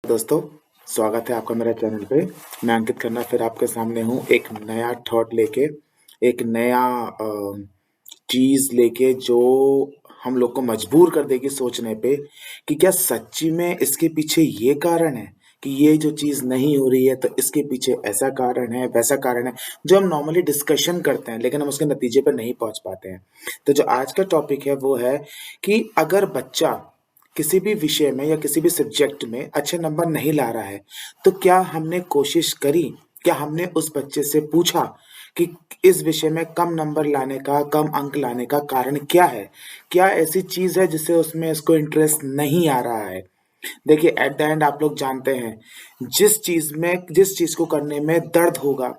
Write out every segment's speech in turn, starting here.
दोस्तों, स्वागत है आपका मेरे चैनल पे। मैं अंकित खन्ना फिर आपके सामने हूँ एक नया थॉट लेके, एक नया चीज़ लेके जो हम लोग को मजबूर कर देगी सोचने पे कि क्या सच्ची में इसके पीछे ये कारण है कि ये जो चीज़ नहीं हो रही है तो इसके पीछे ऐसा कारण है, वैसा कारण है, जो हम नॉर्मली डिस्कशन करते हैं लेकिन हम उसके नतीजे पर नहीं पहुंच पाते हैं। तो जो आज का टॉपिक है वो है कि अगर बच्चा किसी भी विषय में या किसी भी सब्जेक्ट में अच्छे नंबर नहीं ला रहा है, तो क्या हमने कोशिश करी, क्या हमने उस बच्चे से पूछा कि इस विषय में कम नंबर लाने का, कम अंक लाने का कारण क्या है? क्या ऐसी चीज़ है जिससे उसमें इसको इंटरेस्ट नहीं आ रहा है? देखिए, एट द एंड आप लोग जानते हैं, जिस चीज़ को करने में दर्द होगा,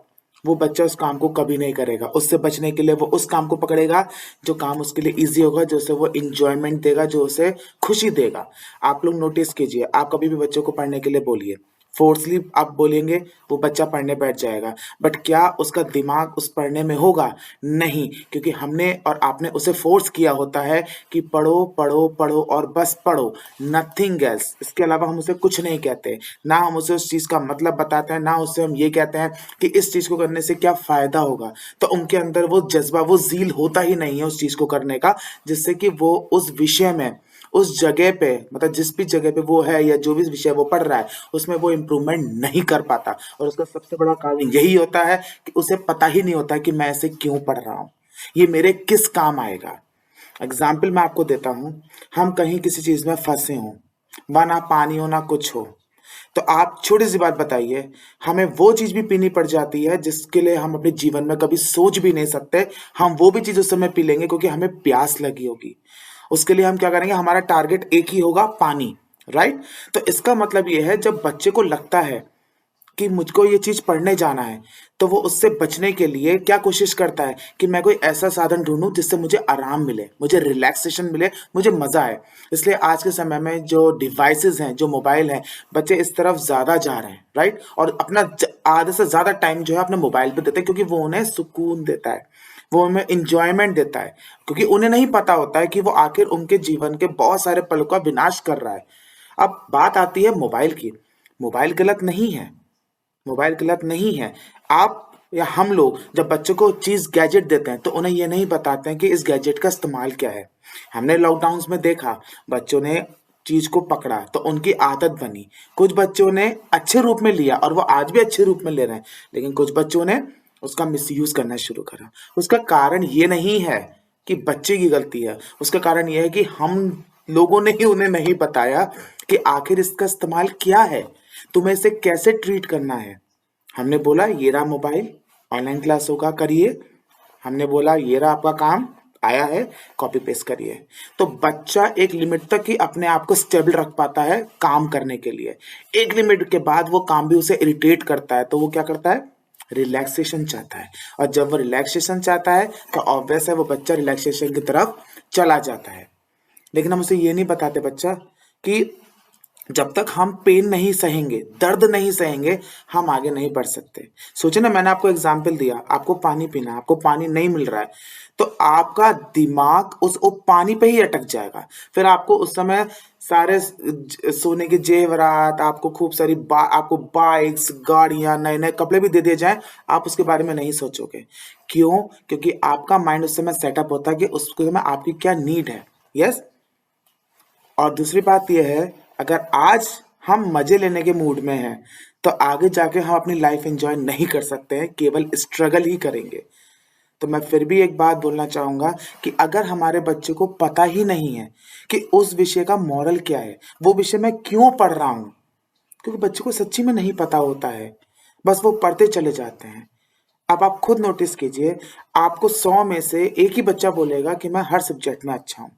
वो बच्चा उस काम को कभी नहीं करेगा। उससे बचने के लिए वो उस काम को पकड़ेगा जो काम उसके लिए ईज़ी होगा, जो उसे वो एन्जॉयमेंट देगा, जो उसे खुशी देगा। आप लोग नोटिस कीजिए, आप कभी भी बच्चों को पढ़ने के लिए बोलिए, फ़ोर्सली आप बोलेंगे, वो बच्चा पढ़ने बैठ जाएगा। बट क्या उसका दिमाग उस पढ़ने में होगा? नहीं, क्योंकि हमने और आपने उसे फ़ोर्स किया होता है कि पढ़ो, पढ़ो, पढ़ो और बस पढ़ो, नथिंग एल्स। इसके अलावा हम उसे कुछ नहीं कहते। ना हम उसे उस चीज़ का मतलब बताते हैं, ना उससे हम ये कहते हैं कि इस चीज़ को करने से क्या फ़ायदा होगा। तो उनके अंदर वो जज़्बा, वो ज़ील होता ही नहीं है उस चीज़ को करने का, जिससे कि वो उस विषय में, उस जगह पे, मतलब जिस भी जगह पे वो है या जो भी विषय वो पढ़ रहा है, उसमें वो इम्प्रूवमेंट नहीं कर पाता। और उसका सबसे बड़ा कारण यही होता है कि उसे पता ही नहीं होता कि मैं इसे क्यों पढ़ रहा हूँ, ये मेरे किस काम आएगा। एग्जाम्पल मैं आपको देता हूँ, हम कहीं किसी चीज़ में फंसे हों, वहाँ ना पानी हो ना कुछ हो, तो आप छोटी सी बात बताइए, हमें वो चीज़ भी पीनी पड़ जाती है जिसके लिए हम अपने जीवन में कभी सोच भी नहीं सकते। हम वो भी चीज़ उस समय पी लेंगे क्योंकि हमें प्यास लगी होगी। उसके लिए हम क्या करेंगे, हमारा टारगेट एक ही होगा, पानी। राइट? तो इसका मतलब ये है, जब बच्चे को लगता है कि मुझको ये चीज़ पढ़ने जाना है, तो वो उससे बचने के लिए क्या कोशिश करता है कि मैं कोई ऐसा साधन ढूँढूँ जिससे मुझे आराम मिले, मुझे रिलैक्सेशन मिले, मुझे मज़ा आए। इसलिए आज के समय में जो डिवाइसेज़ हैं, जो मोबाइल हैं, बच्चे इस तरफ ज़्यादा जा रहे हैं, राइट? और अपना आधे से ज़्यादा टाइम जो है अपने मोबाइल पे देते हैं, क्योंकि वो उन्हें सुकून देता है, वो उन्हें एन्जॉयमेंट देता है, क्योंकि उन्हें नहीं पता होता है कि वो आखिर उनके जीवन के बहुत सारे पलों का विनाश कर रहा है। अब बात आती है मोबाइल की। मोबाइल गलत नहीं है, मोबाइल गलत नहीं है। आप या हम लोग जब बच्चों को चीज़ गैजेट देते हैं तो उन्हें ये नहीं बताते हैं कि इस गैजेट का इस्तेमाल क्या है। हमने लॉकडाउन्स में देखा, बच्चों ने चीज़ को पकड़ा तो उनकी आदत बनी। कुछ बच्चों ने अच्छे रूप में लिया और वो आज भी अच्छे रूप में ले रहे हैं, लेकिन कुछ बच्चों ने उसका मिसयूज़ करना शुरू करा। उसका कारण ये नहीं है कि बच्चे की गलती है, उसका कारण ये है कि हम लोगों ने ही उन्हें नहीं बताया कि आखिर इसका इस्तेमाल क्या है, तुम्हें इसे कैसे ट्रीट करना है। हमने बोला ये रहा मोबाइल, ऑनलाइन क्लास होगा, करिए। हमने बोला ये रहा आपका काम, आया है, कॉपी पेस्ट करिए। तो बच्चा एक लिमिट तक ही अपने आप को स्टेबल रख पाता है काम करने के लिए। एक लिमिट के बाद वो काम भी उसे इरिटेट करता है, तो वो क्या करता है, रिलैक्सेशन चाहता है। और जब वो रिलैक्सेशन चाहता है तो ऑब्वियस है वो बच्चा रिलैक्सेशन की तरफ चला जाता है। लेकिन हम उसे ये नहीं बताते बच्चा कि जब तक हम पेन नहीं सहेंगे, दर्द नहीं सहेंगे, हम आगे नहीं बढ़ सकते। सोचिए ना, मैंने आपको एग्जाम्पल दिया, आपको पानी पीना है, आपको पानी नहीं मिल रहा है, तो आपका दिमाग उस वो पानी पे ही अटक जाएगा। फिर आपको उस समय सारे सोने के जेवरात, आपको खूब सारी आपको बाइक्स, गाड़ियां, नए नए कपड़े भी दे दिए जाएं, आप उसके बारे में नहीं सोचोगे। क्यों? क्योंकि आपका माइंड उस समय सेटअप होता है कि उस समय आपकी क्या नीड है। यस। और दूसरी बात यह है, अगर आज हम मजे लेने के मूड में हैं, तो आगे जाके हम अपनी लाइफ एंजॉय नहीं कर सकते हैं, केवल स्ट्रगल ही करेंगे। तो मैं फिर भी एक बात बोलना चाहूंगा कि अगर हमारे बच्चे को पता ही नहीं है कि उस विषय का मॉरल क्या है, वो विषय मैं क्यों पढ़ रहा हूँ, क्योंकि बच्चे को सच्ची में नहीं पता होता है, बस वो पढ़ते चले जाते हैं। अब आप खुद नोटिस कीजिए, आपको 100 में से एक ही बच्चा बोलेगा कि मैं हर सब्जेक्ट में अच्छा हूँ।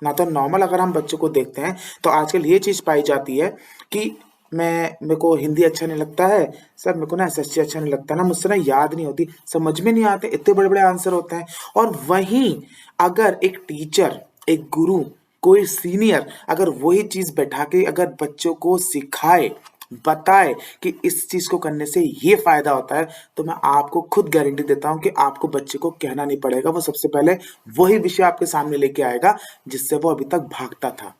ना तो नॉर्मल अगर हम बच्चों को देखते हैं तो आजकल ये चीज़ पाई जाती है कि मेरे को हिंदी अच्छा नहीं लगता है सर, मेरे को ना एसएसटी अच्छा नहीं लगता ना, मुझसे ना याद नहीं होती, समझ में नहीं आते, इतने बड़े बड़े आंसर होते हैं। और वहीं अगर एक टीचर, एक गुरु, कोई सीनियर अगर वही चीज़ बैठा के अगर बच्चों को सिखाए, बताए कि इस चीज़ को करने से ये फ़ायदा होता है, तो मैं आपको खुद गारंटी देता हूँ कि आपको बच्चे को कहना नहीं पड़ेगा, वो सबसे पहले वही विषय आपके सामने लेके आएगा जिससे वो अभी तक भागता था।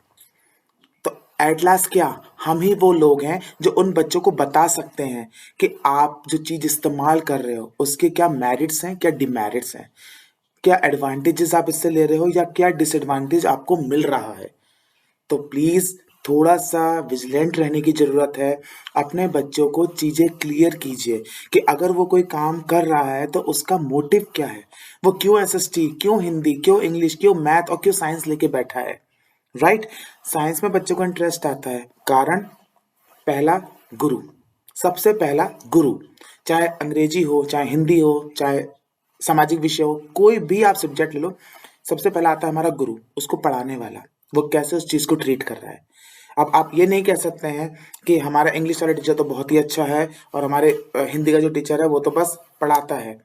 तो एट लास्ट क्या, हम ही वो लोग हैं जो उन बच्चों को बता सकते हैं कि आप जो चीज इस्तेमाल कर रहे हो उसके क्या मेरिट्स हैं, क्या डिमेरिट्स हैं, क्या एडवांटेजेस आप इससे ले रहे हो या क्या डिसएडवांटेज आपको मिल रहा है। तो प्लीज थोड़ा सा विजिलेंट रहने की जरूरत है। अपने बच्चों को चीजें क्लियर कीजिए कि अगर वो कोई काम कर रहा है तो उसका मोटिव क्या है, वो क्यों एसएसटी, क्यों हिंदी, क्यों इंग्लिश, क्यों मैथ और क्यों साइंस लेके बैठा है। राइट। साइंस में बच्चों को इंटरेस्ट आता है, कारण पहला गुरु, सबसे पहला गुरु, चाहे अंग्रेजी हो, चाहे हिंदी हो, चाहे सामाजिक विषय हो, कोई भी आप सब्जेक्ट ले लो, सबसे पहला आता है हमारा गुरु, उसको पढ़ाने वाला, वो कैसे उस चीज को ट्रीट कर रहा है। अब आप ये नहीं कह सकते हैं कि हमारा इंग्लिश वाला टीचर तो बहुत ही अच्छा है और हमारे हिंदी का जो टीचर है वो तो बस पढ़ाता है।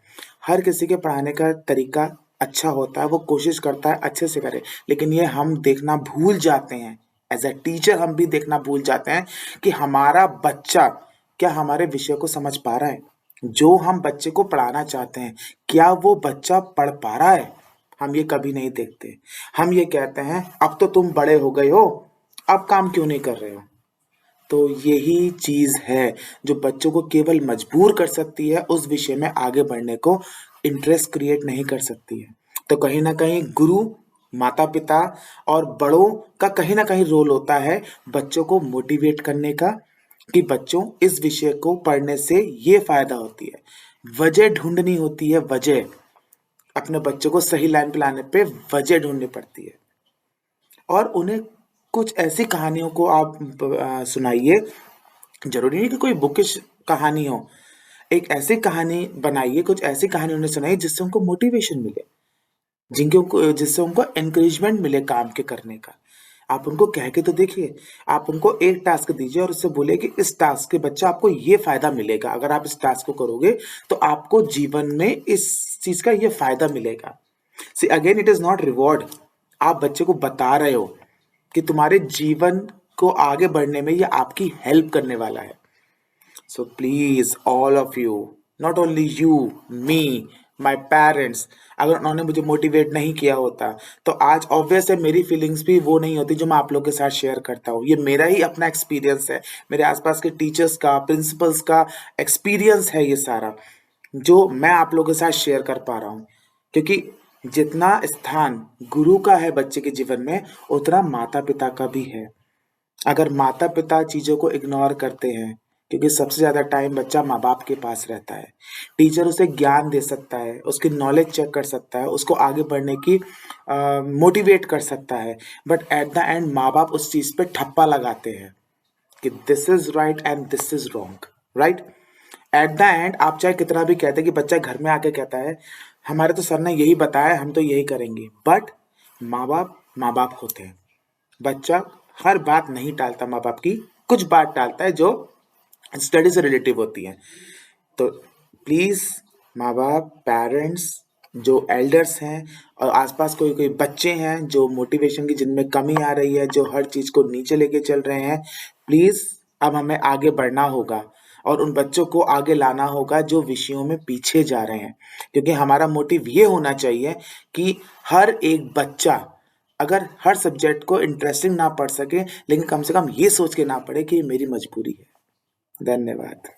हर किसी के पढ़ाने का तरीका अच्छा होता है, वो कोशिश करता है अच्छे से करे, लेकिन ये हम देखना भूल जाते हैं, एज अ टीचर हम भी देखना भूल जाते हैं कि हमारा बच्चा क्या हमारे विषय को समझ पा रहा है, जो हम बच्चे को पढ़ाना चाहते हैं क्या वो बच्चा पढ़ पा रहा है। हम ये कभी नहीं देखते। हम ये कहते हैं अब तो तुम बड़े हो गए हो, अब काम क्यों नहीं कर रहे हो। तो यही चीज है जो बच्चों को केवल मजबूर कर सकती है, उस विषय में आगे बढ़ने को इंटरेस्ट क्रिएट नहीं कर सकती है। तो कहीं ना कहीं गुरु, माता पिता और बड़ों का कहीं ना कहीं रोल होता है बच्चों को मोटिवेट करने का, कि बच्चों इस विषय को पढ़ने से ये फायदा होती है। वजह ढूंढनी होती है, वजह, अपने बच्चों को सही लाइन पे लाने पे वजह ढूंढनी पड़ती है। और उन्हें कुछ ऐसी कहानियों को आप सुनाइए, जरूरी नहीं कि कोई बुकिश कहानी हो, एक ऐसी कहानी बनाइए, कुछ ऐसी कहानी उन्हें सुनाइए जिससे उनको मोटिवेशन मिले, जिससे उनको एनकरेजमेंट मिले काम के करने का। आप उनको कह के तो देखिए, आप उनको एक टास्क दीजिए और उससे बोलिए कि इस टास्क के बच्चा आपको ये फायदा मिलेगा, अगर आप इस टास्क को करोगे तो आपको जीवन में इस चीज का ये फायदा मिलेगा। See again, it is not reward, आप बच्चे को बता रहे हो कि तुम्हारे जीवन को आगे बढ़ने में ये आपकी हेल्प करने वाला है। So please all of you, not only you, me, my parents, अगर उन्होंने मुझे मोटिवेट नहीं किया होता तो आज ऑब्वियस है मेरी फीलिंग्स भी वो नहीं होती जो मैं आप लोग के साथ शेयर करता हूँ। ये मेरा ही अपना एक्सपीरियंस है, मेरे आसपास के टीचर्स का, प्रिंसिपल्स का एक्सपीरियंस है ये सारा, जो मैं आप लोगों के साथ शेयर कर पा रहा हूँ। क्योंकि जितना स्थान गुरु का है बच्चे के जीवन में, उतना माता पिता का भी है। अगर माता पिता चीजों को इग्नोर करते हैं, क्योंकि सबसे ज्यादा टाइम बच्चा माँ बाप के पास रहता है, टीचर उसे ज्ञान दे सकता है, उसकी नॉलेज चेक कर सकता है, उसको आगे बढ़ने की मोटिवेट कर सकता है, बट एट द एंड माँ बाप उस चीज पे ठप्पा लगाते हैं कि this is right and this is wrong. Right. At the end आप चाहे कितना भी कहते हैं कि बच्चा घर में आके कहता है हमारे तो सर ने यही बताया, हम तो यही करेंगे, बट माँ बाप होते हैं। बच्चा हर बात नहीं टालता माँ बाप की, कुछ बात टालता है जो स्टडी से रिलेटिव होती है। तो प्लीज माँ बाप, पेरेंट्स, जो एल्डर्स हैं और आसपास कोई कोई बच्चे हैं जो मोटिवेशन की जिनमें कमी आ रही है, जो हर चीज को नीचे लेके चल रहे हैं, प्लीज अब हमें आगे बढ़ना होगा और उन बच्चों को आगे लाना होगा जो विषयों में पीछे जा रहे हैं। क्योंकि हमारा मोटिव ये होना चाहिए कि हर एक बच्चा अगर हर सब्जेक्ट को इंटरेस्टिंग ना पढ़ सके, लेकिन कम से कम ये सोच के ना पढ़े कि ये मेरी मजबूरी है। धन्यवाद।